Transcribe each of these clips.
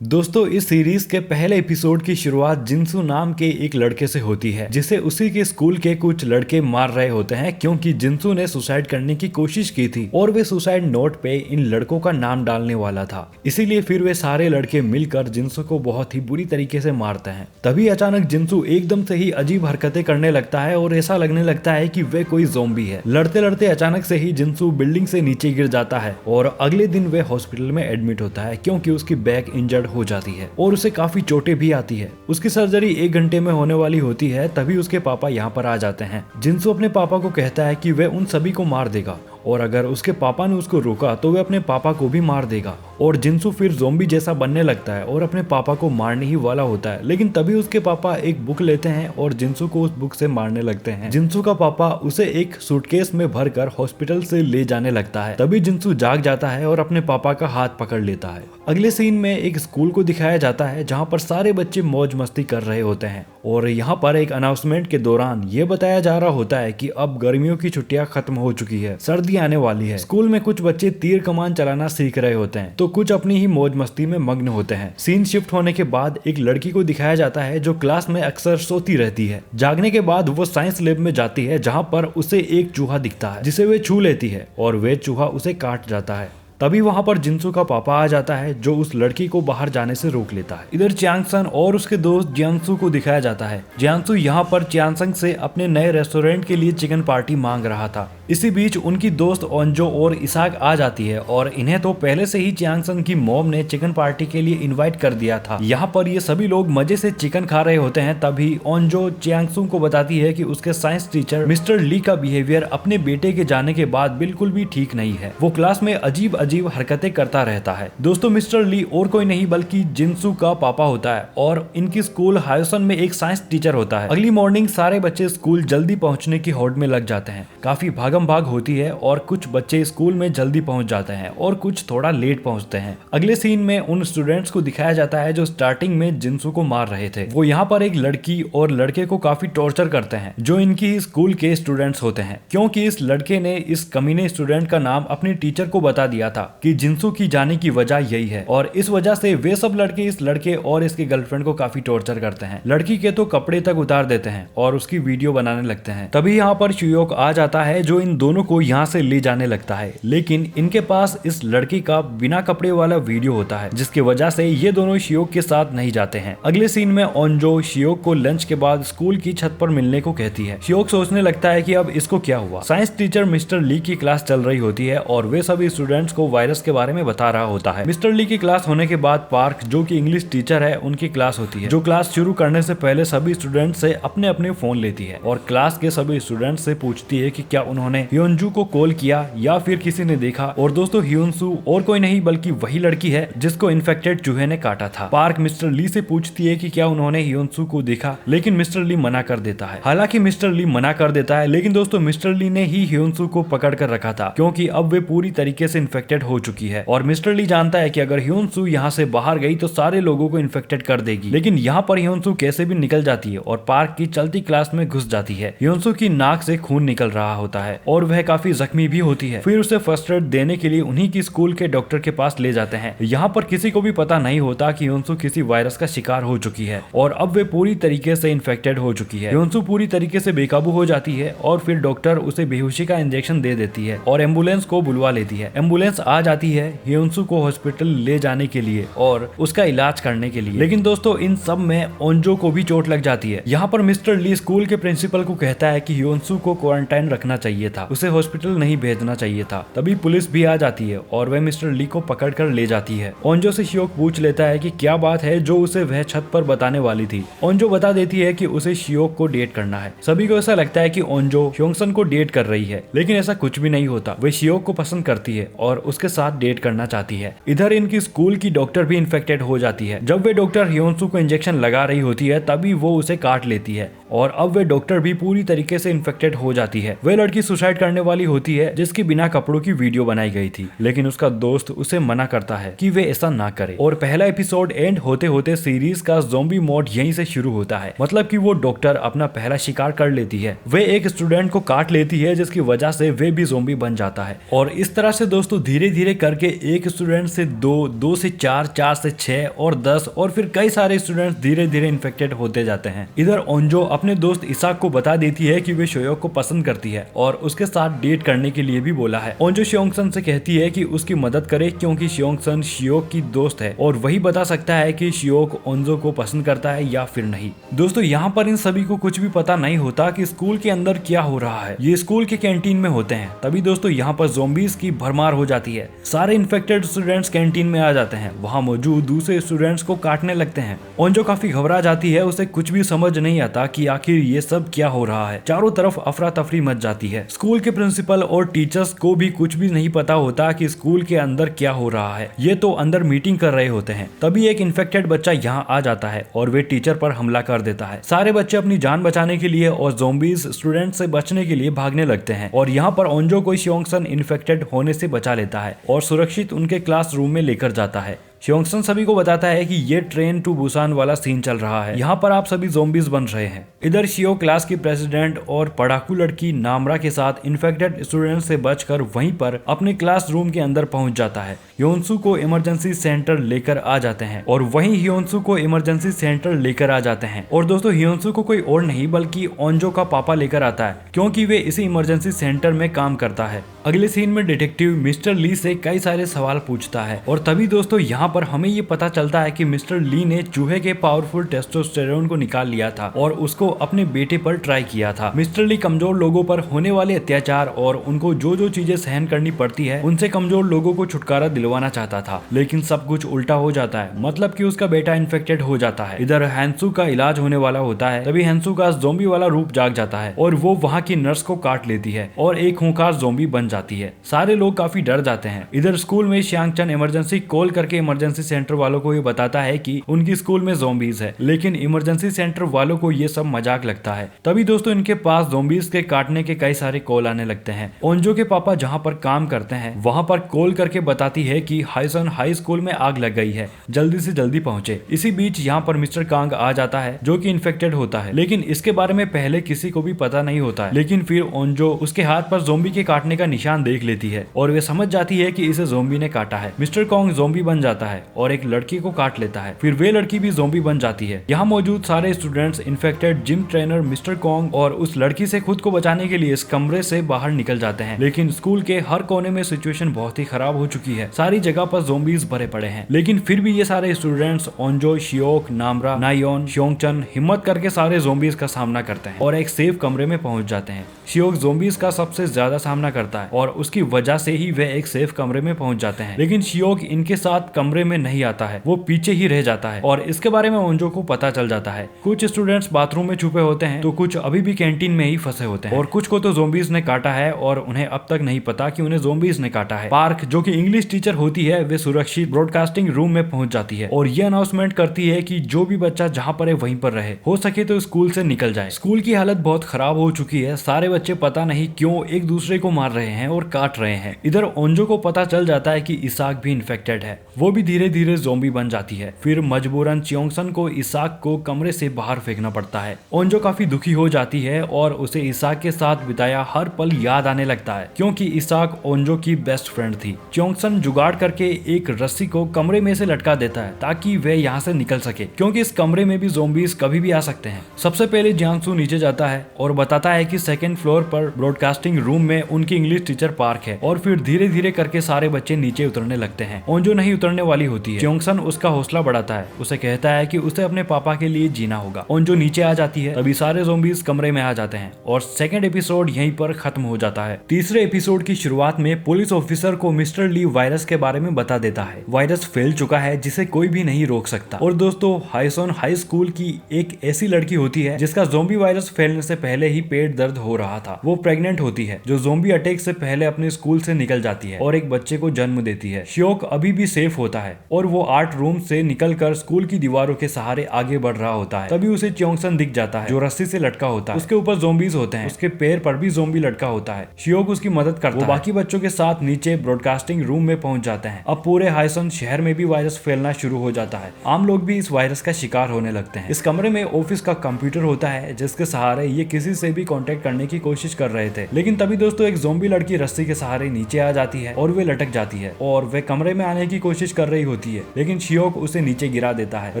दोस्तों इस सीरीज के पहले एपिसोड की शुरुआत जिनसू नाम के एक लड़के से होती है जिसे उसी के स्कूल के कुछ लड़के मार रहे होते हैं क्योंकि जिनसू ने सुसाइड करने की कोशिश की थी और वे सुसाइड नोट पे इन लड़कों का नाम डालने वाला था। इसीलिए फिर वे सारे लड़के मिलकर जिनसू को बहुत ही बुरी तरीके से मारते हैं। तभी अचानक जिनसू एकदम से ही अजीब हरकतें करने लगता है और ऐसा लगने लगता है कि वे कोई ज़ॉम्बी है। लड़ते लड़ते अचानक से ही जिनसू बिल्डिंग से नीचे गिर जाता है और अगले दिन वे हॉस्पिटल में एडमिट होता है क्योंकि उसकी बैक इंजर्ड हो जाती है और उसे काफी चोटें भी आती है। उसकी सर्जरी 1 घंटे में होने वाली होती है। तभी उसके पापा यहाँ पर आ जाते हैं। जिनसू अपने पापा को कहता है कि वह उन सभी को मार देगा और अगर उसके पापा ने उसको रोका तो वह अपने पापा को भी मार देगा। और जिनसू फिर ज़ॉम्बी जैसा बनने लगता है और अपने पापा को मारने ही वाला होता है, लेकिन तभी उसके पापा एक बुक लेते हैं और जिनसू को उस बुक से मारने लगते हैं। जिनसू का पापा उसे एक सूटकेस में भरकर हॉस्पिटल से ले जाने लगता है। तभी जिनसू जाग जाता है और अपने पापा का हाथ पकड़ लेता है। अगले सीन में एक स्कूल को दिखाया जाता है जहाँ पर सारे बच्चे मौज मस्ती कर रहे होते हैं और यहाँ पर एक अनाउंसमेंट के दौरान ये बताया जा रहा होता है कि अब गर्मियों की छुट्टियां खत्म हो चुकी है, सर्दी आने वाली है। स्कूल में कुछ बच्चे तीर कमान चलाना सीख रहे होते हैं तो कुछ अपनी ही मौज मस्ती में मग्न होते हैं। सीन शिफ्ट होने के बाद एक लड़की को दिखाया जाता है जो क्लास में अक्सर सोती रहती है। जागने के बाद वो साइंस लैब में जाती है जहाँ पर उसे एक चूहा दिखता है जिसे वे छू लेती है और वे चूहा उसे काट जाता है। तभी वहां पर जिनसू का पापा आ जाता है जो उस लड़की को बाहर जाने से रोक लेता है। इधर च्यांगसन और उसके दोस्त जियांसू को दिखाया जाता है। जियांसू यहाँ पर च्यांगसन से अपने नए रेस्टोरेंट के लिए चिकन पार्टी मांग रहा था। इसी बीच उनकी दोस्त ओंजो और इसाक आ जाती है और इन्हें तो पहले से ही च्यांगसन की मॉम ने चिकन पार्टी के लिए इनवाइट कर दिया था। यहाँ पर ये सभी लोग मजे से चिकन खा रहे होते हैं। तभी ओंजो च्यांगसू को बताती है कि उसके साइंस टीचर मिस्टर ली का बिहेवियर अपने बेटे के जाने के बाद बिल्कुल भी ठीक नहीं है। वो क्लास में अजीब हरकतें करता रहता है। दोस्तों मिस्टर ली और कोई नहीं बल्कि जिनसू का पापा होता है और इनकी स्कूल हायोसन में एक साइंस टीचर होता है। अगली मॉर्निंग सारे बच्चे स्कूल जल्दी पहुंचने की होड़ में लग जाते हैं। काफी भागम भाग होती है और कुछ बच्चे स्कूल में जल्दी पहुंच जाते हैं और कुछ थोड़ा लेट पहुंचते हैं। अगले सीन में उन स्टूडेंट्स को दिखाया जाता है जो स्टार्टिंग में जिनसू को मार रहे थे। वो यहाँ पर एक लड़की और लड़के को काफी टॉर्चर करते हैं जो इनकी स्कूल के स्टूडेंट्स होते हैं क्योंकि इस लड़के ने इस कमीने स्टूडेंट का नाम अपनी टीचर को बता दिया था कि जिनसू की जाने की वजह यही है और इस वजह से वे सब लड़के इस लड़के और इसके गर्लफ्रेंड को काफी टॉर्चर करते हैं। लड़की के तो कपड़े तक उतार देते हैं और उसकी वीडियो बनाने लगते हैं। तभी यहाँ पर शियोक आ जाता है जो इन दोनों को यहाँ से ले जाने लगता है, लेकिन इनके पास इस लड़की का बिना कपड़े वाला वीडियो होता है जिसकी वजह से ये दोनों शियोक के साथ नहीं जाते हैं। अगले सीन में ओंजो शियोक को लंच के बाद स्कूल की छत पर मिलने को कहती है। शियोक सोचने लगता है कि अब इसको क्या हुआ। साइंस टीचर मिस्टर ली की क्लास चल रही होती है और वे सभी स्टूडेंट्स को वायरस के बारे में बता रहा होता है। मिस्टर ली की क्लास होने के बाद पार्क जो कि इंग्लिश टीचर है उनकी क्लास होती है जो क्लास शुरू करने से पहले सभी स्टूडेंट से अपने अपने फोन लेती है और क्लास के सभी स्टूडेंट से पूछती है कि क्या उन्होंने ह्योनजू को कॉल किया या फिर किसी ने देखा। और दोस्तों ह्योनसू और कोई नहीं बल्कि वही लड़की है जिसको इन्फेक्टेड चूहे ने काटा था। पार्क मिस्टर ली से पूछती है कि क्या उन्होंने ह्योनसू को देखा, लेकिन मिस्टर ली मना कर देता है। हालांकि मिस्टर ली मना कर देता है लेकिन दोस्तों मिस्टर ली ने ही ह्योनसू को पकड़ कर रखा था क्योंकि अब वे पूरी तरीके से इन्फेक्टेड हो चुकी है और मिस्टर ली जानता है कि अगर ह्योनसू यहाँ से बाहर गई तो सारे लोगों को इन्फेक्टेड कर देगी। लेकिन यहाँ पर ह्योनसू कैसे भी निकल जाती है और पार्क की चलती क्लास में घुस जाती है। ह्योनसू की नाक से खून निकल रहा होता है और वह काफी जख्मी भी होती है। फिर उसे फर्स्ट एड देने के लिए उन्हीं की स्कूल के डॉक्टर के पास ले जाते हैं। यहाँ पर किसी को भी पता नहीं होता कि ह्योनसू किसी वायरस का शिकार हो चुकी है और अब वे पूरी तरीके से इन्फेक्टेड हो चुकी है। ह्योनसू पूरी तरीके से बेकाबू हो जाती है और फिर डॉक्टर उसे बेहोशी का इंजेक्शन दे देती है और एम्बुलेंस को बुलवा लेती है। एम्बुलेंस आ जाती है ह्योनसू को हॉस्पिटल ले जाने के लिए और उसका इलाज करने के लिए। लेकिन दोस्तों इन सब में ओंजो को भी चोट लग जाती है। यहाँ पर मिस्टर ली स्कूल के प्रिंसिपल को कहता है कि ह्योनसू को क्वारंटाइन रखना चाहिए था, उसे हॉस्पिटल नहीं भेजना चाहिए था। तभी पुलिस भी आ जाती है और वह मिस्टर ली को पकड़ कर ले जाती है। ओंजो से शियोक पूछ लेता है कि क्या बात है जो उसे वह छत पर बताने वाली थी। ओंजो बता देती है कि उसे शियोक को डेट करना है। सभी को ऐसा लगता है कि ओंजो ह्योंगसन को डेट कर रही है, लेकिन ऐसा कुछ भी नहीं होता। वे शियोक को पसंद करती है और उसके साथ डेट करना चाहती है। इधर इनकी स्कूल की डॉक्टर भी इन्फेक्टेड हो जाती है। जब वे डॉक्टर ह्योनसू को इंजेक्शन लगा रही होती है तभी वो उसे काट लेती है और अब वे डॉक्टर भी पूरी तरीके से इन्फेक्टेड हो जाती है। वह लड़की सुसाइड करने वाली होती है जिसकी बिना कपड़ों की वीडियो बनाई गई थी, लेकिन उसका दोस्त उसे मना करता है कि वे ऐसा ना करे। और पहला एपिसोड एंड होते होते सीरीज का ज़ॉम्बी मोड यहीं से शुरू होता है। मतलब कि वो डॉक्टर अपना पहला शिकार कर लेती है, वे एक स्टूडेंट को काट लेती है जिसकी वजह से वे भी ज़ॉम्बी बन जाता है। और इस तरह से दोस्तों धीरे धीरे करके एक स्टूडेंट से 2 से 4, 4 से 6 और 10 और फिर कई सारे स्टूडेंट्स धीरे धीरे इन्फेक्टेड होते जाते हैं। इधर ओंजो अपने दोस्त इसाक को बता देती है कि वे शोयोक को पसंद करती है और उसके साथ डेट करने के लिए भी बोला है। ओंजो शियोंगसन से कहती है कि उसकी मदद करे क्योंकि शियोंगसन शियोक की दोस्त है और वही बता सकता है कि शियोक ओंजो को पसंद करता है या फिर नहीं। दोस्तों यहाँ पर इन सभी को कुछ भी पता नहीं होता कि स्कूल के अंदर क्या हो रहा है। ये स्कूल के कैंटीन में होते हैं। तभी दोस्तों यहाँ पर ज़ॉम्बीज की भरमार हो जाती है। सारे इन्फेक्टेड स्टूडेंट्स कैंटीन में आ जाते हैं। वहाँ मौजूद दूसरे स्टूडेंट्स को काटने लगते हैं। ओंजो काफी घबरा जाती है, उसे कुछ भी समझ नहीं आता कि आखिर ये सब क्या हो रहा है। चारों तरफ अफरा तफरी मच जाती है। स्कूल के प्रिंसिपल और टीचर्स को भी कुछ भी नहीं पता होता कि स्कूल के अंदर क्या हो रहा है। ये तो अंदर मीटिंग कर रहे होते हैं। तभी एक इन्फेक्टेड बच्चा यहाँ आ जाता है और वे टीचर पर हमला कर देता है। सारे बच्चे अपनी जान बचाने के लिए और ज़ॉम्बीज स्टूडेंट से बचने के लिए भागने लगते हैं और यहाँ पर ओंजो को शियोंगसन इन्फेक्टेड होने से बचा लेता है और सुरक्षित उनके क्लासरूम में लेकर जाता है। शियोंगसन सभी को बताता है कि ये ट्रेन टू बुसान वाला सीन चल रहा है, यहाँ पर आप सभी ज़ॉम्बीज बन रहे हैं। इधर शियो क्लास की प्रेसिडेंट और पढ़ाकू लड़की नामरा के साथ इन्फेक्टेड स्टूडेंट से बचकर वहीं पर अपने क्लासरूम के अंदर पहुंच जाता है। ह्योनसू को इमरजेंसी सेंटर लेकर आ जाते हैं और वहीं ह्योनसू को इमरजेंसी सेंटर लेकर आ जाते हैं। और दोस्तों ह्योनसू को कोई और नहीं बल्कि ओंजो का पापा लेकर आता है क्योंकि वे इसी इमरजेंसी सेंटर में काम करता है। अगले सीन में डिटेक्टिव मिस्टर ली से कई सारे सवाल पूछता है और तभी दोस्तों यहाँ पर हमें ये पता चलता है कि मिस्टर ली ने चूहे के पावरफुल टेस्टोस्टेरोन को निकाल लिया था और उसको अपने बेटे पर ट्राई किया था। मिस्टर ली कमजोर लोगों पर होने वाले अत्याचार और उनको जो जो चीजें सहन करनी पड़ती है उनसे कमजोर लोगों को छुटकारा दिलवाना चाहता था, लेकिन सब कुछ उल्टा हो जाता है। मतलब कि उसका बेटा इन्फेक्टेड हो जाता है। इधर हैंसू का इलाज होने वाला होता है। तभी हैंसू का ज़ॉम्बी वाला रूप जाग जाता है और वो वहाँ की नर्स को काट लेती है और एक खूंखार ज़ॉम्बी बन जाती है। सारे लोग काफी डर जाते हैं। इधर स्कूल में श्यांगचन इमरजेंसी कॉल करके इमरजेंसी सेंटर वालों को ये बताता है कि उनकी स्कूल में ज़ॉम्बीज है, लेकिन इमरजेंसी सेंटर वालों को ये सब मजाक लगता है। तभी दोस्तों इनके पास ज़ॉम्बीज के काटने के कई सारे कॉल आने लगते हैं। ओंजो के पापा जहाँ पर काम करते हैं वहाँ पर कॉल करके बताती है कि हाइसन हाई स्कूल में आग लग गई है, जल्दी से जल्दी पहुंचे। इसी बीच यहाँ पर मिस्टर कांग आ जाता है जो कि इन्फेक्टेड होता है, लेकिन इसके बारे में पहले किसी को भी पता नहीं होता है। लेकिन फिर ओंजो उसके हाथ पर ज़ॉम्बी के काटने का निशान देख लेती है और वे समझ जाती है कि इसे ज़ॉम्बी ने काटा है। मिस्टर कॉन्ग ज़ॉम्बी बन जाता है और एक लड़की को काट लेता है। फिर वे लड़की भी ज़ॉम्बी बन जाती है। यहाँ मौजूद सारे students infected gym trainer mister Kong और उस लड़की से खुद को बचाने के लिए इस कमरे से बाहर निकल जाते हैं, लेकिन स्कूल के हर कोने में सिचुएशन बहुत ही खराब हो चुकी है। सारी जगह पर ज़ॉम्बीज भरे पड़े हैं, लेकिन फिर भी ये सारे स्टूडेंट्स ओंजो, शियोक, नामरा, नायोन, शियोंगचन हिम्मत करके सारे ज़ॉम्बीज का सामना करते हैं और एक सेफ कमरे में पहुंच जाते हैं। शियोक ज़ॉम्बीज का सबसे ज्यादा सामना करता है और उसकी वजह से ही वे एक सेफ कमरे में पहुंच जाते हैं, लेकिन शियोक इनके साथ कमरे में नहीं आता है, वो पीछे ही रह जाता है और इसके बारे में ओंजो को पता चल जाता है। कुछ स्टूडेंट्स बाथरूम में छुपे होते हैं तो कुछ अभी भी कैंटीन में ही फंसे होते हैं और कुछ को तो ज़ॉम्बीज ने काटा है और उन्हें अब तक नहीं पता कि उन्हें ज़ॉम्बीज ने काटा है। पार्क जो कि इंग्लिश टीचर होती है वे सुरक्षित ब्रॉडकास्टिंग रूम में पहुंच जाती है और ये अनाउंसमेंट करती है कि जो भी बच्चा जहाँ पर है वहीं पर रहे, हो सके तो स्कूल से निकल जाए। स्कूल की हालत बहुत खराब हो चुकी है। सारे बच्चे पता नहीं क्यों एक दूसरे को मार रहे हैं और काट रहे हैं। इधर ओंजो को पता चल जाता है कि इसाक भी इन्फेक्टेड है, वो भी धीरे धीरे ज़ॉम्बी बन जाती है। फिर मजबूरन चियोंगसन को इसाक को कमरे से बाहर फेंकना पड़ता है। ओंजो काफी दुखी हो जाती है और उसे इसाक के साथ बिताया हर पल याद आने लगता है क्योंकि इसाक ओंजो की बेस्ट फ्रेंड थी। चियोंगसन जुगाड़ करके एक रस्सी को कमरे में से लटका देता है ताकि वे यहाँ से निकल सके क्योंकि इस कमरे में भी ज़ॉम्बीज कभी भी आ सकते हैं। सबसे पहले जियांगसू नीचे जाता है और बताता है कि सेकंड फ्लोर पर ब्रॉडकास्टिंग रूम में उनकी इंग्लिश टीचर पार्क है और फिर धीरे धीरे करके सारे बच्चे नीचे उतरने लगते हैं। ओंजो नहीं उतरने वाली होती है। चियोंगसन उसका हौसला बढ़ाता है, उसे कहता है कि उसे अपने पापा के लिए जीना होगा। ओंजो नीचे आ जाती है, तभी सारे ज़ॉम्बीज कमरे में आ जाते हैं और सेकंड एपिसोड यहीं पर खत्म हो जाता है। तीसरे एपिसोड की शुरुआत में पुलिस ऑफिसर को मिस्टर ली वायरस के बारे में बता देता है। वायरस फैल चुका है जिसे कोई भी नहीं रोक सकता। और दोस्तों हाइसन हाई स्कूल की एक ऐसी लड़की होती है जिसका ज़ॉम्बी वायरस फैलने से पहले ही पेट दर्द हो रहा था। वो प्रेग्नेंट होती है जो ज़ॉम्बी अटैक से पहले अपने स्कूल से निकल जाती है और एक बच्चे को जन्म देती है। शियोक अभी भी सेफ होता है है और वो आर्ट रूम से निकलकर स्कूल की दीवारों के सहारे आगे बढ़ रहा होता है। तभी उसे च्योंगसन दिख जाता है जो रस्सी से लटका होता है। उसके ऊपर ज़ॉम्बीज होते हैं, उसके पैर पर भी ज़ॉम्बी लटका होता है। शियोक उसकी मदद करता है। वो बाकी बच्चों के साथ नीचे ब्रॉडकास्टिंग रूम में पहुंच जाते हैं। अब पूरे हाइसन शहर में भी वायरस फैलना शुरू हो जाता है। आम लोग भी इस वायरस का शिकार होने लगते हैं। इस कमरे में ऑफिस का कंप्यूटर होता है जिसके सहारे ये किसी से भी कांटेक्ट करने की कोशिश कर रहे थे। लेकिन तभी दोस्तों एक ज़ॉम्बी लड़की रस्सी के सहारे नीचे आ जाती है और वे लटक जाती है और वे कमरे में आने की कोशिश कर रही होती है, लेकिन शियोक उसे नीचे गिरा देता है।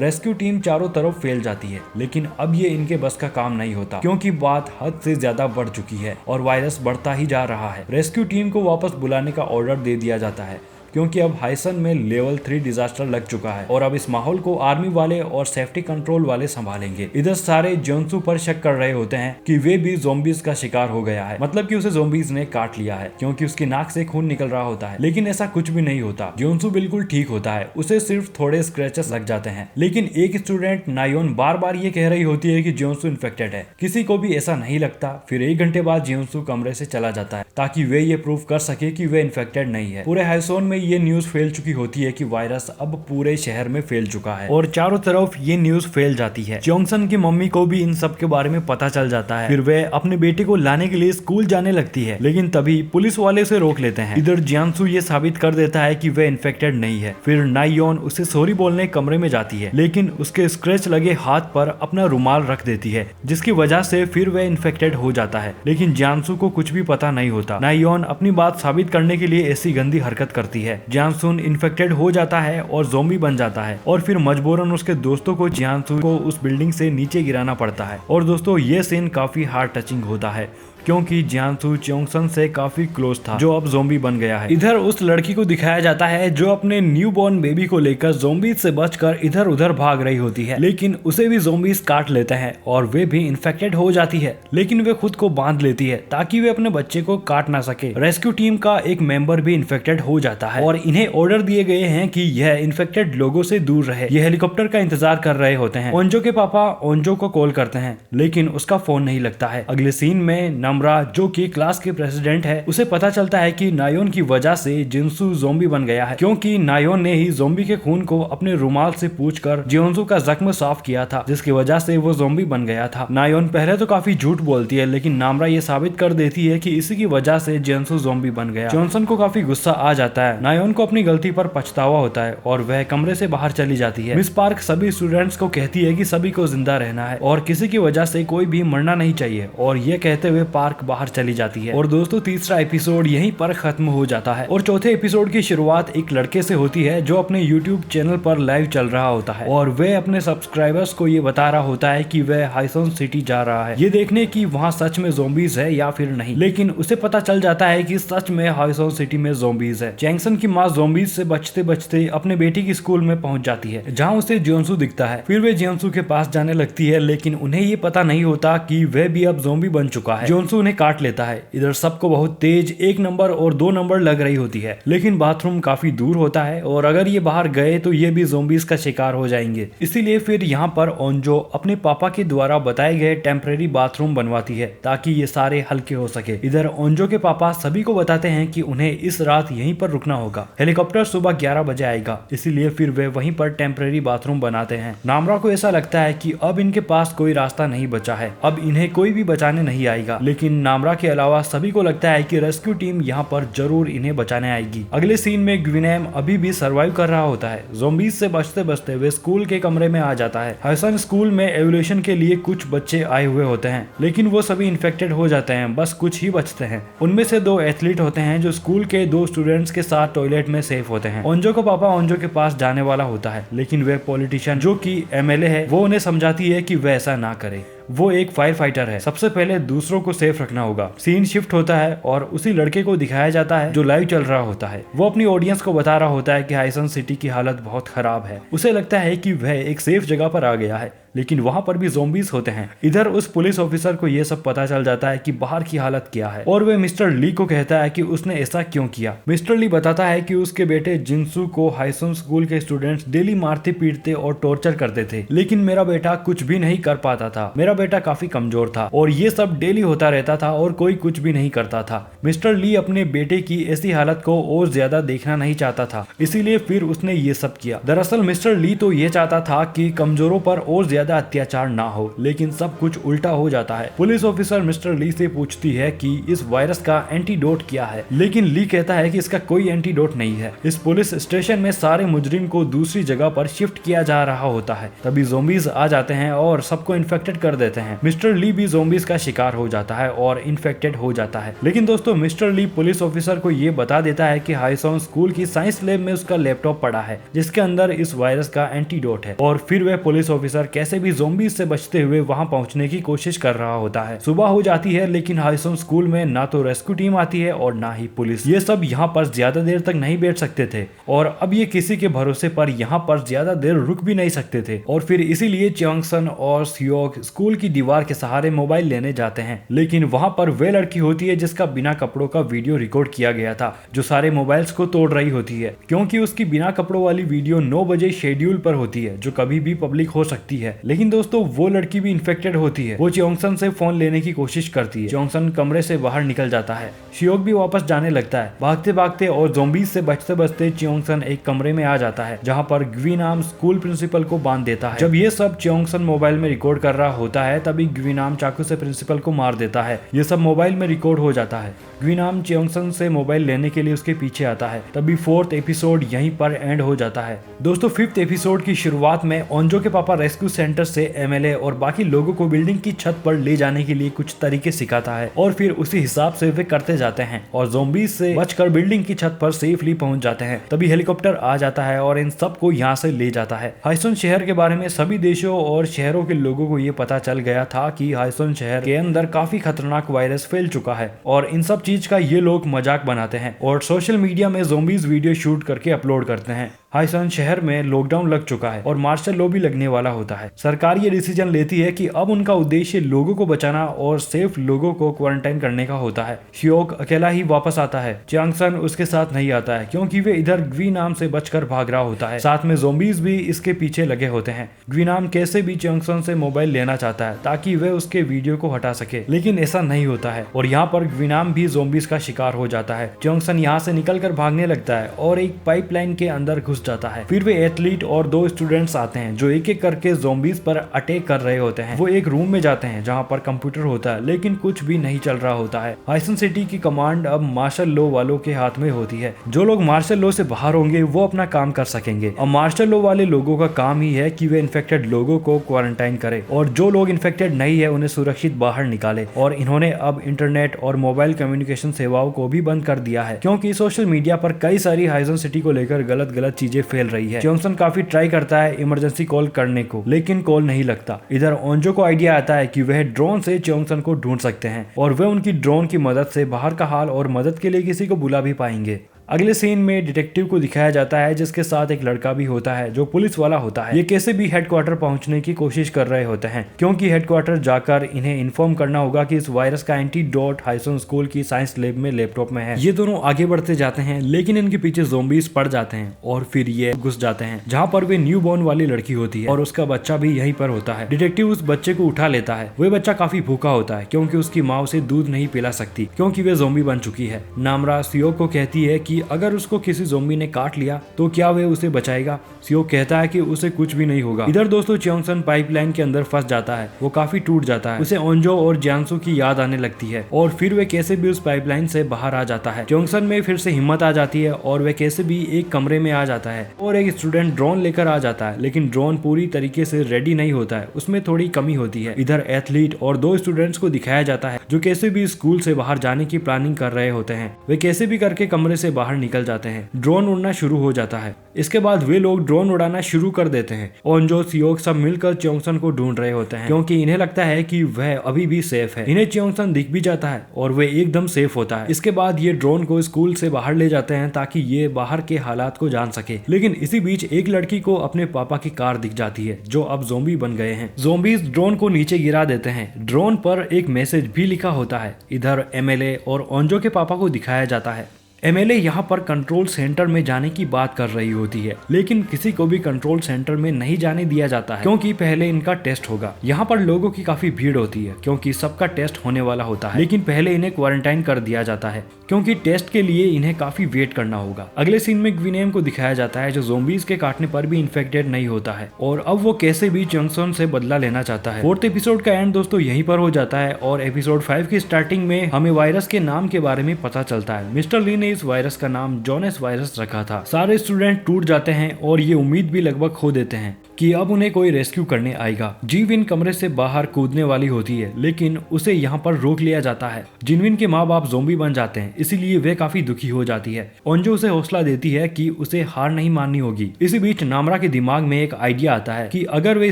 रेस्क्यू टीम चारों तरफ फैल जाती है, लेकिन अब ये इनके बस का काम नहीं होता क्योंकि बात हद से ज्यादा बढ़ चुकी है और वायरस बढ़ता ही जा रहा है। रेस्क्यू टीम को वापस बुलाने का ऑर्डर दे दिया जाता है क्योंकि अब हाइसन में लेवल 3 डिजास्टर लग चुका है और अब इस माहौल को आर्मी वाले और सेफ्टी कंट्रोल वाले संभालेंगे। इधर सारे जोन्सू पर शक कर रहे होते हैं कि वे भी ज़ॉम्बीज का शिकार हो गया है, मतलब कि उसे ज़ॉम्बीज ने काट लिया है क्योंकि उसकी नाक से खून निकल रहा होता है। लेकिन ऐसा कुछ भी नहीं होता। जोन्सू बिल्कुल ठीक होता है, उसे सिर्फ थोड़े स्क्रैचेस लग जाते हैं। लेकिन एक स्टूडेंट नायोन बार बार ये कह रही होती है कि जोन्सू इन्फेक्टेड है। किसी को भी ऐसा नहीं लगता। फिर 1 घंटे बाद जोन्सू कमरे से चला जाता है ताकि वे ये प्रूव कर सके कि वे इन्फेक्टेड नहीं है। पूरे हाइसोन में ये न्यूज फैल चुकी होती है कि वायरस अब पूरे शहर में फैल चुका है और चारों तरफ ये न्यूज फैल जाती है। च्योंगसन की मम्मी को भी इन सब के बारे में पता चल जाता है। फिर वे अपने बेटे को लाने के लिए स्कूल जाने लगती है, लेकिन तभी पुलिस वाले उसे रोक लेते हैं। इधर जियांसू ये साबित कर देता है कि वे इन्फेक्टेड नहीं है। फिर नायोन उसे सॉरी बोलने कमरे में जाती है, लेकिन उसके स्क्रैच लगे हाथ पर अपना रुमाल रख देती है जिसकी वजह से फिर वे इन्फेक्टेड हो जाता है। लेकिन जियांसू को कुछ भी पता नहीं होता। नायोन अपनी बात साबित करने के लिए ऐसी गंदी हरकत करती है। जियांसू इन्फेक्टेड हो जाता है और ज़ॉम्बी बन जाता है और फिर मजबूरन उसके दोस्तों को जियांसू को उस बिल्डिंग से नीचे गिराना पड़ता है। और दोस्तों ये सीन काफी हार्ट टचिंग होता है क्योंकि जियांसू च्योंगसन से काफी क्लोज था जो अब ज़ॉम्बी बन गया है। इधर उस लड़की को दिखाया जाता है जो अपने न्यू बॉर्न बेबी को लेकर ज़ॉम्बीज से बचकर इधर उधर भाग रही होती है, लेकिन उसे भी ज़ॉम्बीज काट लेते हैं और वे भी इन्फेक्टेड हो जाती है। लेकिन वे खुद को बांध लेती है ताकि वे अपने बच्चे को काट ना सके। रेस्क्यू टीम का एक मेंबर भी इन्फेक्टेड हो जाता है और इन्हें ऑर्डर दिए गए हैं कि यह इन्फेक्टेड लोगों से दूर रहे। यह हेलीकॉप्टर का इंतजार कर रहे होते हैं। ओंजो के पापा ओंजो को कॉल करते हैं, लेकिन उसका फोन नहीं लगता है। अगले सीन में नम्रा जो कि क्लास के प्रेसिडेंट है, उसे पता चलता है कि नायोन की वजह से जिन्सू ज़ॉम्बी बन गया है क्योंकि नायोन ने ही ज़ॉम्बी के खून को अपने रुमाल से पूछकर जियोन्सू का जख्म साफ किया था, जिसकी वजह से वो ज़ॉम्बी बन गया था। नायोन पहले तो काफी झूठ बोलती है, लेकिन नाम्रा ये साबित कर देती है कि इसी की वजह से जियोन्सू ज़ॉम्बी बन गया। जॉनसन को काफी गुस्सा आ जाता है। नायोन को अपनी गलती पर पछतावा होता है और वह कमरे से बाहर चली जाती है। मिस पार्क सभी स्टूडेंट्स को कहती है कि सभी को जिंदा रहना है और किसी की वजह से कोई भी मरना नहीं चाहिए और ये कहते हुए पार्क बाहर चली जाती है। और दोस्तों तीसरा एपिसोड यहीं पर खत्म हो जाता है और चौथे एपिसोड की शुरुआत एक लड़के से होती है जो अपने यूट्यूब चैनल पर लाइव चल रहा होता है और वह अपने सब्सक्राइबर्स को ये बता रहा होता है कि वह हाइसन सिटी जा रहा है ये देखने की वहाँ सच में ज़ॉम्बीज है या फिर नहीं। लेकिन उसे पता चल जाता है कि सच में हाइसन सिटी में ज़ॉम्बीज है। चैंगसन की माँ ज़ॉम्बीज से बचते बचते अपने बेटी की स्कूल में पहुंच जाती है जहाँ उसे जियोन्सू दिखता है। फिर वे जियोन्सू के पास जाने लगती है, लेकिन उन्हें ये पता नहीं होता कि वह भी अब ज़ॉम्बी बन चुका है। जियोन्सू उन्हें काट लेता है। इधर सबको बहुत तेज 1 नंबर और 2 नंबर लग रही होती है, लेकिन बाथरूम काफी दूर होता है और अगर ये बाहर गए तो ये भी ज़ॉम्बीज का शिकार हो जाएंगे। इसीलिए फिर यहाँ पर ओंजो अपने पापा के द्वारा बताए गए टेम्परेरी बाथरूम बनवाती है ताकि ये सारे हल्के हो सके। इधर ओंजो के पापा सभी को बताते हैं कि उन्हें इस रात यहीं पर रुकना होगा। हेलीकॉप्टर सुबह 11 बजे आएगा, इसीलिए फिर वे वहीं पर टेम्परेरी बाथरूम बनाते हैं। नाम्रा को ऐसा लगता है कि अब इनके पास कोई रास्ता नहीं बचा है, अब इन्हें कोई भी बचाने नहीं आएगा। लेकिन नाम्रा के अलावा सभी को लगता है कि रेस्क्यू टीम यहाँ पर जरूर इन्हें बचाने आएगी। अगले सीन में ग्विनेम अभी भी सर्वाइव कर रहा होता है। ज़ॉम्बीज से बचते बचते वे स्कूल के कमरे में आ जाता है। हाइसन स्कूल में एवोल्यूशन के लिए कुछ बच्चे आए हुए होते हैं, लेकिन वो सभी इन्फेक्टेड हो जाते हैं, बस कुछ ही बचते हैं। उनमें से 2 एथलीट होते हैं जो स्कूल के 2 स्टूडेंट्स के साथ टॉयलेट में सेफ होते हैं। ओंजो का पापा ओंजो के पास जाने वाला होता है, लेकिन वे पॉलिटिशियन जो कि MLA है वो उन्हें समझाती है कि वे ऐसा ना करे। वो एक फायर फाइटर है, सबसे पहले दूसरों को सेफ रखना होगा। सीन शिफ्ट होता है और उसी लड़के को दिखाया जाता है जो लाइव चल रहा होता है। वो अपनी ऑडियंस को बता रहा होता है कि हाइसन सिटी की हालत बहुत खराब है। उसे लगता है कि वह एक सेफ जगह पर आ गया है, लेकिन वहाँ पर भी ज़ॉम्बीज होते हैं। इधर उस पुलिस ऑफिसर को ये सब पता चल जाता है कि बाहर की हालत क्या है और वे मिस्टर ली को कहता है कि उसने ऐसा क्यों किया। मिस्टर ली बताता है कि उसके बेटे जिनसू को हाइसन स्कूल के स्टूडेंट्स डेली मारते पीटते और टॉर्चर करते थे, लेकिन मेरा बेटा कुछ भी नहीं कर पाता था। मेरा बेटा काफी कमजोर था और ये सब डेली होता रहता था और कोई कुछ भी नहीं करता था। मिस्टर ली अपने बेटे की ऐसी हालत को और ज्यादा देखना नहीं चाहता था, इसीलिए फिर उसने ये सब किया। दरअसल मिस्टर ली तो ये चाहता था कि कमजोरों पर और ज्यादा अत्याचार ना हो, लेकिन सब कुछ उल्टा हो जाता है। पुलिस ऑफिसर मिस्टर ली से पूछती है कि इस वायरस का एंटीडोट क्या है, लेकिन ली कहता है कि इसका कोई एंटीडोट नहीं है। इस पुलिस स्टेशन में सारे मुजरिम को दूसरी जगह पर शिफ्ट किया जा रहा होता है। तभी ज़ॉम्बीज आ जाते हैं और सबको इन्फेक्टेड कर देते हैं। मिस्टर ली भी ज़ॉम्बीज का शिकार हो जाता है और इन्फेक्टेड हो जाता है। लेकिन दोस्तों मिस्टर ली पुलिस ऑफिसर को ये बता देता है कि हाइसॉन स्कूल की साइंस लैब में उसका लैपटॉप पड़ा है जिसके अंदर इस वायरस का एंटीडोट है। और फिर वह पुलिस ऑफिसर कैसे भी ज़ॉम्बीज से बचते हुए वहां पहुंचने की कोशिश कर रहा होता है। सुबह हो जाती है लेकिन हाइसॉन स्कूल में ना तो रेस्क्यू टीम आती है और ना ही पुलिस। ये सब यहाँ पर ज्यादा देर तक नहीं बैठ सकते थे और अब ये किसी के भरोसे पर यहाँ पर ज्यादा देर रुक भी नहीं सकते थे और फिर इसीलिए च्योंगसन और सियोक स्कूल की दीवार के सहारे मोबाइल लेने जाते हैं। लेकिन वहाँ पर वे लड़की होती है जिसका बिना कपड़ों का वीडियो रिकॉर्ड किया गया था, जो सारे मोबाइल्स को तोड़ रही होती है, क्योंकि उसकी बिना कपड़ों वाली वीडियो 9 बजे शेड्यूल पर होती है जो कभी भी पब्लिक हो सकती है। लेकिन दोस्तों वो लड़की भी इन्फेक्टेड होती है। वो च्योंगसन से फोन लेने की कोशिश करती है। च्योंगसन कमरे से बाहर निकल जाता है। शियोक भी वापस जाने लगता है। भागते भागते और ज़ॉम्बीज से बचते बचते च्योंगसन एक कमरे में आ जाता है जहाँ पर ग्वीनाम स्कूल प्रिंसिपल को बांध देता है। जब ये सब च्योंगसन मोबाइल में रिकॉर्ड कर रहा होता है तभी ग्वीनाम चाकू से प्रिंसिपल को मार देता है। ये सब मोबाइल में रिकॉर्ड हो जाता है। ग्वीनाम च्योंगसन से मोबाइल लेने के लिए उसके पीछे आता है। तभी 4th एपिसोड यहीं पर एंड हो जाता है। दोस्तों 5th एपिसोड की शुरुआत में ओंजो के पापा रेस्क्यू सेंटर से एमएलए और बाकी लोगों को बिल्डिंग की छत पर ले जाने के लिए कुछ तरीके सिखाता है और फिर उसी हिसाब से वे करते जाते हैं और ज़ॉम्बीज से बचकर बिल्डिंग की छत पर सेफली पहुंच जाते हैं। तभी हेलीकॉप्टर आ जाता है और इन सबको यहाँ से ले जाता है। हाइसन शहर के बारे में सभी देशों और शहरों के लोगों को ये पता चल गया था कि हाइसन शहर के अंदर काफी खतरनाक वायरस फैल चुका है और इन सब चीज का ये लोग मजाक बनाते हैं और सोशल मीडिया में ज़ॉम्बीज वीडियो शूट करके अपलोड करते हैं। हाइसन शहर में लॉकडाउन लग चुका है और मार्शल लॉ भी लगने वाला होता है। सरकार ये डिसीजन लेती है कि अब उनका उद्देश्य लोगों को बचाना और सेफ लोगों को क्वारंटाइन करने का होता है। शियोक अकेला ही वापस आता है। च्योंगसन उसके साथ नहीं आता है क्योंकि वे इधर ग्वीनाम से बचकर भाग रहा होता है। साथ में ज़ॉम्बीज भी इसके पीछे लगे होते हैं। ग्वीनाम कैसे भी च्योंगसन से मोबाइल लेना चाहता है ताकि वे उसके वीडियो को हटा सके, लेकिन ऐसा नहीं होता है और यहाँ पर ग्वीनाम भी ज़ॉम्बीज का शिकार हो जाता है। च्योंगसन यहाँ से निकल कर भागने लगता है और एक पाइपलाइन के अंदर घुस जाता है। फिर वे एथलीट और 2 स्टूडेंट्स आते हैं जो एक एक करके ज़ॉम्बीज पर अटैक कर रहे होते हैं। वो एक रूम में जाते हैं जहाँ पर कंप्यूटर होता है लेकिन कुछ भी नहीं चल रहा होता है। हाइसन सिटी की कमांड अब मार्शल लॉ वालों के हाथ में होती है। जो लोग मार्शल लॉ से बाहर होंगे वो अपना काम कर सकेंगे। अब मार्शल लॉ वाले लोगों का काम ही है कि वे इन्फेक्टेड लोगों को क्वारंटाइन करे और जो लोग इन्फेक्टेड नहीं है उन्हें सुरक्षित बाहर निकाले। और इन्होंने अब इंटरनेट और मोबाइल कम्युनिकेशन सेवाओं को भी बंद कर दिया है क्योंकि सोशल मीडिया पर कई सारी हाइसन सिटी को लेकर गलत गलत चीजें फैल रही है। च्योंगसन काफी ट्राई करता है इमरजेंसी कॉल करने को, लेकिन कॉल नहीं लगता। इधर ओंजो को आइडिया आता है कि वह ड्रोन से च्योंगसन को ढूंढ सकते हैं और वह उनकी ड्रोन की मदद से बाहर का हाल और मदद के लिए किसी को बुला भी पाएंगे। अगले सीन में डिटेक्टिव को दिखाया जाता है जिसके साथ एक लड़का भी होता है जो पुलिस वाला होता है। ये कैसे भी हेडक्वार्टर पहुंचने की कोशिश कर रहे होते हैं क्योंकि हेडक्वार्टर जाकर इन्हें इन्फॉर्म करना होगा कि इस वायरस का एंटीडोट हाइसन स्कूल की साइंस लैब में लैपटॉप में है। ये दोनों आगे बढ़ते जाते हैं लेकिन इनके पीछे ज़ॉम्बीज पड़ जाते हैं और फिर ये घुस जाते हैं जहाँ पर वे न्यू बॉर्न वाली लड़की होती है और उसका बच्चा भी यहीं पर होता है। डिटेक्टिव उस बच्चे को उठा लेता है। वह बच्चा काफी भूखा होता है क्योंकि उसकी माँ उसे दूध नहीं पिला सकती क्योंकि वे ज़ॉम्बी बन चुकी है। नामरा सियोक को कहती है कि अगर उसको किसी ज़ॉम्बी ने काट लिया तो क्या वह उसे बचाएगा। सियोक कहता है कि उसे कुछ भी नहीं होगा। इधर दोस्तों च्योंगसन पाइपलाइन के अंदर फंस जाता है। वो काफी टूट जाता है। उसे ओंजो और जियांसू की याद आने लगती है और फिर वे कैसे भी उस पाइपलाइन से बाहर आ जाता है। च्योंगसन में फिर से हिम्मत आ जाती है और वे कैसे भी एक कमरे में आ जाता है और एक स्टूडेंट ड्रोन लेकर आ जाता है, लेकिन ड्रोन पूरी तरीके से रेडी नहीं होता है, उसमें थोड़ी कमी होती है। इधर एथलीट और 2 स्टूडेंट्स को दिखाया जाता है जो कैसे भी स्कूल से बाहर जाने की प्लानिंग कर रहे होते हैं। वे कैसे भी करके कमरे से बाहर बाहर निकल जाते हैं। ड्रोन उड़ना शुरू हो जाता है। इसके बाद वे लोग ड्रोन उड़ाना शुरू कर देते हैं। ओंजो, सियोक सब मिलकर च्योंगसन को ढूंढ रहे होते हैं क्योंकि इन्हें लगता है कि वह अभी भी सेफ है। इन्हें च्योंगसन दिख भी जाता है और वह एकदम सेफ होता है। इसके बाद ये ड्रोन को स्कूल से बाहर ले जाते हैं ताकि ये बाहर के हालात को जान सके। लेकिन इसी बीच एक लड़की को अपने पापा की कार दिख जाती है जो अब ज़ॉम्बी बन गए हैं। ज़ॉम्बीज ड्रोन को नीचे गिरा देते हैं। ड्रोन पर एक मैसेज भी लिखा होता है। इधर एमएलए और ओंजो के पापा को दिखाया जाता है। एमएलए यहाँ पर कंट्रोल सेंटर में जाने की बात कर रही होती है, लेकिन किसी को भी कंट्रोल सेंटर में नहीं जाने दिया जाता है क्योंकि पहले इनका टेस्ट होगा। यहाँ पर लोगों की काफी भीड़ होती है क्योंकि सबका टेस्ट होने वाला होता है, लेकिन पहले इन्हें क्वारंटाइन कर दिया जाता है क्योंकि टेस्ट के लिए इन्हें काफी वेट करना होगा। अगले सीन में ग्विनेम को दिखाया जाता है जो ज़ॉम्बीज के काटने पर भी इन्फेक्टेड नहीं होता है और अब वो कैसे भी च्योंगसन से बदला लेना चाहता है। फोर्थ एपिसोड का एंड दोस्तों यहीं पर हो जाता है और एपिसोड 5 की स्टार्टिंग में हमें वायरस के नाम के बारे में पता चलता है। मिस्टर ली ने इस वायरस का नाम जोनेस वायरस रखा था। सारे स्टूडेंट टूट जाते हैं और ये उम्मीद भी लगभग खो देते हैं कि अब उन्हें कोई रेस्क्यू करने आएगा। जीविन कमरे से बाहर कूदने वाली होती है लेकिन उसे यहाँ पर रोक लिया जाता है। जिनविन के माँ बाप ज़ॉम्बी बन जाते हैं, इसीलिए वे काफी दुखी हो जाती है। ओंजो उसे हौसला देती है कि उसे हार नहीं माननी होगी। इसी बीच नामरा के दिमाग में एक आइडिया आता है कि अगर वे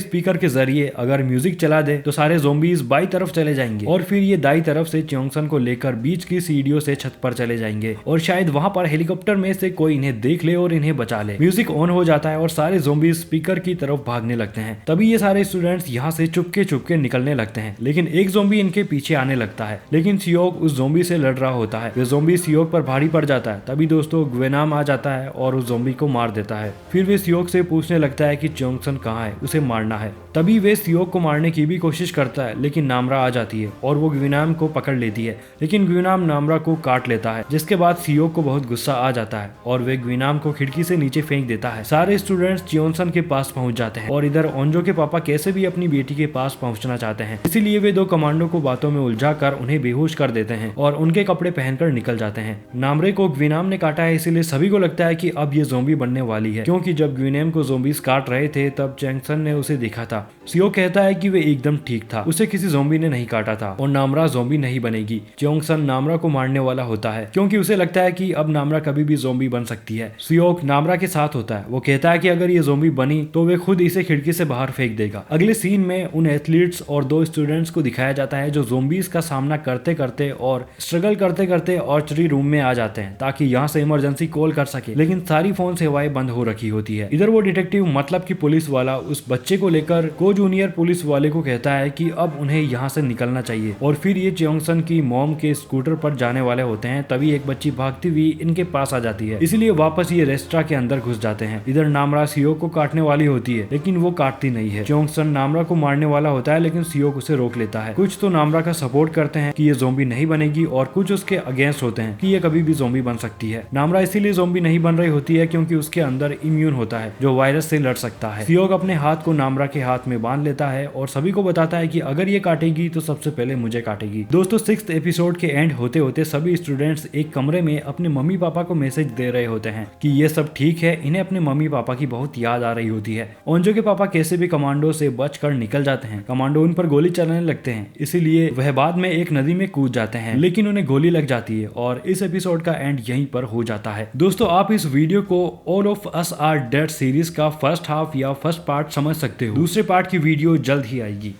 स्पीकर के जरिए अगर म्यूजिक चला दे तो सारे ज़ॉम्बीज बाई तरफ चले जाएंगे और फिर ये दाई तरफ से च्योंगसन को लेकर बीच की सीढ़ियों से छत पर चले जाएंगे और शायद वहाँ पर हेलीकॉप्टर में से कोई इन्हें देख ले और इन्हें बचा ले। म्यूजिक ऑन हो जाता है और सारे ज़ॉम्बीज स्पीकर की तरफ भागने लगते हैं। तभी ये सारे स्टूडेंट्स यहाँ से चुपके निकलने लगते हैं, लेकिन एक ज़ॉम्बी इनके पीछे आने लगता है। लेकिन सियोक उस ज़ॉम्बी से लड़ रहा होता है। वे ज़ॉम्बी सियोक पर भारी पड़ जाता है। तभी दोस्तों ग्वेनाम आ जाता है और उस ज़ॉम्बी को मार देता है। फिर वे सियोक से पूछने लगता है कि च्योंगसन कहाँ है, उसे मारना है। तभी वे सियोक को मारने की भी कोशिश करता है, लेकिन नामरा आ जाती है और वो ग्वेनाम को पकड़ लेती है, लेकिन ग्वेनाम नामरा को काट लेता है, जिसके बाद सियोक को बहुत गुस्सा आ जाता है और वे ग्वेनाम को खिड़की से नीचे फेंक देता है। सारे स्टूडेंट्स च्योंगसन के पास पहुंच जाते हैं और इधर ओंजो के पापा कैसे भी अपनी बेटी के पास पहुंचना चाहते हैं, इसीलिए वे दो कमांडो को बातों में उलझाकर उन्हें बेहोश कर देते हैं और उनके कपड़े पहनकर निकल जाते हैं। नामरे को ग्वेनाम ने काटा है, इसीलिए सभी को लगता है कि अब ये ज़ॉम्बी बनने वाली है, क्योंकि जब ग्वेनाम को ज़ॉम्बीज काट रहे थे तब च्योंगसन ने उसे देखा था। सियो कहता है कि वे एकदम ठीक था, उसे किसी ज़ॉम्बी ने नहीं काटा था और नामरा ज़ॉम्बी नहीं बनेगी। च्योंगसन नामरा को मारने वाला होता है क्योंकि उसे लगता है कि अब नामरा कभी भी ज़ॉम्बी बन सकती है। सियोक नामरा के साथ होता है। वो कहता है कि अगर ये ज़ॉम्बी बनी तो वे खुद इसे खिड़की से बाहर फेंक देगा। अगले सीन में उन एथलीट्स और दो स्टूडेंट्स को दिखाया जाता है जो ज़ॉम्बीज का सामना करते करते और स्ट्रगल करते करते आर्चरी रूम में आ जाते हैं ताकि यहाँ से इमरजेंसी कॉल कर सके, लेकिन सारी फोन सेवाएं बंद हो रखी होती है। इधर वो डिटेक्टिव मतलब कि पुलिस वाला उस बच्चे को लेकर को जूनियर पुलिस वाले को कहता है कि अब उन्हें यहाँ से निकलना चाहिए और फिर ये च्योंगसन की मॉम के स्कूटर पर जाने वाले होते हैं। तभी एक बच्ची भागती हुई इनके पास आ जाती है, इसलिए वापस ये रेस्ट्रा के अंदर घुस जाते हैं। इधर नामरा सियोक को काटने वाली होती है, लेकिन वो काटती नहीं है। च्योंगसन नामरा को मारने वाला होता है, लेकिन सियोक उसे रोक लेता है। कुछ तो नामरा का सपोर्ट करते हैं कि ये ज़ॉम्बी नहीं बनेगी और कुछ उसके अगेंस्ट होते हैं कि ये कभी भी ज़ॉम्बी बन सकती है। नामरा इसीलिए ज़ॉम्बी नहीं बन रही होती है क्योंकि उसके अंदर इम्यून होता है जो वायरस से लड़ सकता है। सियोक अपने हाथ को नामरा के हाथ में बांध लेता है और सभी को बताता है कि अगर ये काटेगी तो सबसे पहले मुझे काटेगी। दोस्तों 6th एपिसोड के एंड होते होते सभी स्टूडेंट्स एक कमरे में अपने मम्मी पापा को मैसेज दे रहे होते हैं कि ये सब ठीक है। इन्हें अपने मम्मी पापा की बहुत याद आ रही होती है। ओंजो के पापा कैसे भी कमांडो से बचकर निकल जाते हैं। कमांडो उन पर गोली चलाने लगते हैं, इसीलिए वह बाद में एक नदी में कूद जाते हैं, लेकिन उन्हें गोली लग जाती है और इस एपिसोड का एंड यहीं पर हो जाता है। दोस्तों आप इस वीडियो को all of us are dead series का फर्स्ट हाफ या फर्स्ट पार्ट समझ सकते हो। दूसरे पार्ट की वीडियो जल्द ही आएगी।